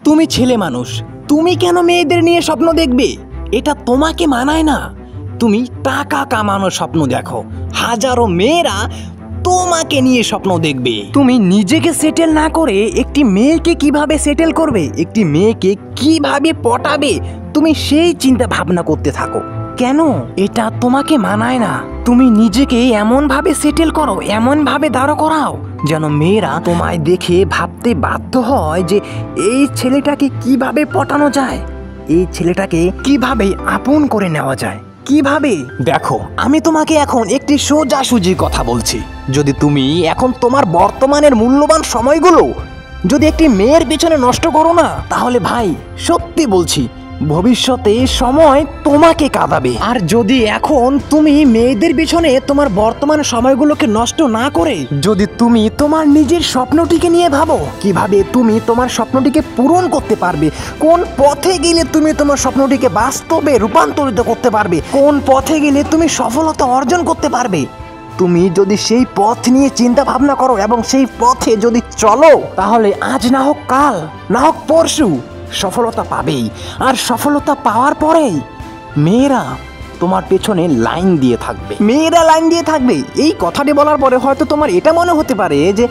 তুমি ছেলে মানুষ, তুমি কেন মেয়েদের নিয়ে স্বপ্ন দেখবে? এটা তোমাকে মানায় না। তুমি টাকা কামানোর স্বপ্ন দেখো, হাজারো মেয়েরা তোমাকে নিয়ে স্বপ্ন দেখবে। তুমি নিজেকে সেটেল না করে একটি মেয়েকে কিভাবে সেটেল করবে, একটি মেয়েকে কিভাবে পটাবে, তুমি সেই চিন্তা ভাবনা করতে থাকো। কেন? এটা তোমাকে মানায় না। তুমি নিজেকে এমনভাবে সেটেল করো, এমনভাবে দাঁড় করাও যেন মেয়েরা তোমায় দেখে ভাবতে বাধ্য হয় যে এই ছেলেটাকে কিভাবে পটানো যায়, এই ছেলেটাকে কিভাবে আপন করে নেওয়া যায়, কিভাবে। দেখো, আমি তোমাকে এখন একটি সোজাসুজি কথা বলছি। যদি তুমি এখন তোমার বর্তমানের মূল্যবান সময়গুলো যদি একটি মেয়ের পেছনে নষ্ট করো না, তাহলে ভাই সত্যি বলছি ভবিষ্যতে সময় তোমাকে কাঁদাবে। আর যদি এখন তুমি মেয়েদের পিছনে তোমার বর্তমান সময়গুলোকে নষ্ট না করে যদি তুমি তোমার নিজের স্বপ্নটিকে নিয়ে ভাবো, কিভাবে তুমি তোমার স্বপ্নটিকে পূরণ করতে পারবে, কোন পথে গেলে তুমি তোমার স্বপ্নটিকে বাস্তবে রূপান্তরিত করতে পারবে, কোন পথে গেলে তুমি সফলতা অর্জন করতে পারবে, তুমি যদি সেই পথ নিয়ে চিন্তা ভাবনা করো এবং সেই পথে যদি চলো, তাহলে আজ না হোক কাল, না হোক পরশু সফলতা পাবেই। আর সফলতা পাওয়ার পরেই মেয়েরা তোমার পেছনে লাইন দিয়ে থাকবে, মেয়েরা লাইন দিয়ে থাকবে। এই কথাটি বলার পরে হয়তো তোমার এটা মনে হতে পারে যে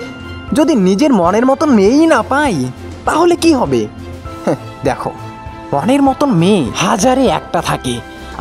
যদি নিজের মনের মতন মেয়েই না পাই তাহলে কি হবে? দেখো, মনের মতন মেয়ে হাজারে একটা থাকে,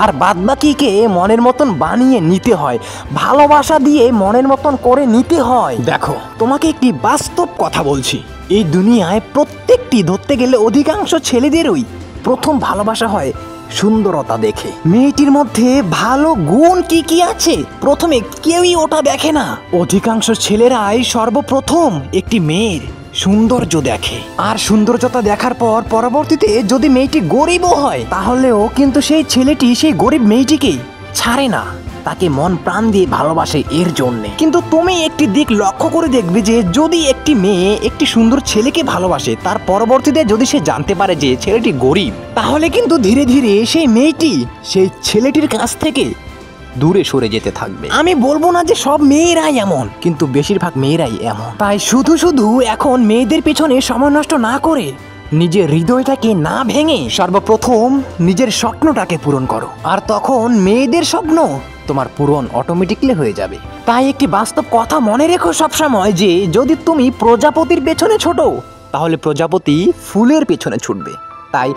আর বাদবাকিকে মনের মতন বানিয়ে নিতে হয়, ভালোবাসা দিয়ে মনের মতন করে নিতে হয়। দেখো, তোমাকে একটি বাস্তব কথা বলছি। এই দুনিয়ায় প্রত্যেকটি ধরতে গেলে অধিকাংশ ছেলেদেরই প্রথম ভালোবাসা হয় সুন্দরতা দেখে। মেয়েটির মধ্যে ভালো গুণ কি কি আছে প্রথমে কেউই ওটা দেখে না। অধিকাংশ ছেলেরাই সর্বপ্রথম একটি মেয়ের সৌন্দর্য দেখে, আর সৌন্দর্যতা দেখার পর পরবর্তীতে যদি মেয়েটি গরিবও হয় তাহলেও কিন্তু সেই ছেলেটি সেই গরিব মেয়েটিকে ছাড়ে না, তাকে মন প্রাণ দিয়ে ভালোবাসে এর জন্যে। কিন্তু তুমি একটি দিক লক্ষ্য করে দেখবে যে যদি একটি মেয়ে একটি সুন্দর ছেলেকে ভালোবাসে, তার পরবর্তীতে যদি সে জানতে পারে যে ছেলেটি গরিব, তাহলে কিন্তু ধীরে ধীরে সেই মেয়েটি সেই ছেলেটির কাছ থেকে দূরে সরে যেতে থাকবে। আমি বলবো না যে সব মেয়েরাই এমন, কিন্তু বেশিরভাগ মেয়েরাই এমন। তাই শুধু শুধু এখন মেয়েদের পেছনে সময় নষ্ট না করে নিজের হৃদয়টাকে না ভেঙে সর্বপ্রথম নিজের স্বপ্নটাকে পূরণ করো, আর তখন মেয়েদের স্বপ্ন তোমার পূরণ অটোমেটিকলি হয়ে যাবে। তাই একটি বাস্তব কথা মনে রেখো সবসময় যে যদি তুমি প্রজাপতির পেছনে ছোটো তাহলে প্রজাপতি ফুলের পেছনে ছুটবে। তাই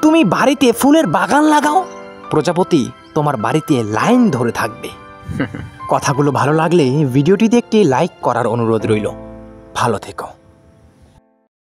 তুমি বাড়িতে ফুলের বাগান লাগাও, প্রজাপতি তোমার বাড়িতে লাইন ধরে থাকবে। কথাগুলো ভালো লাগলে ভিডিওটিতে একটি লাইক করার অনুরোধ রইল। ভালো থেকো।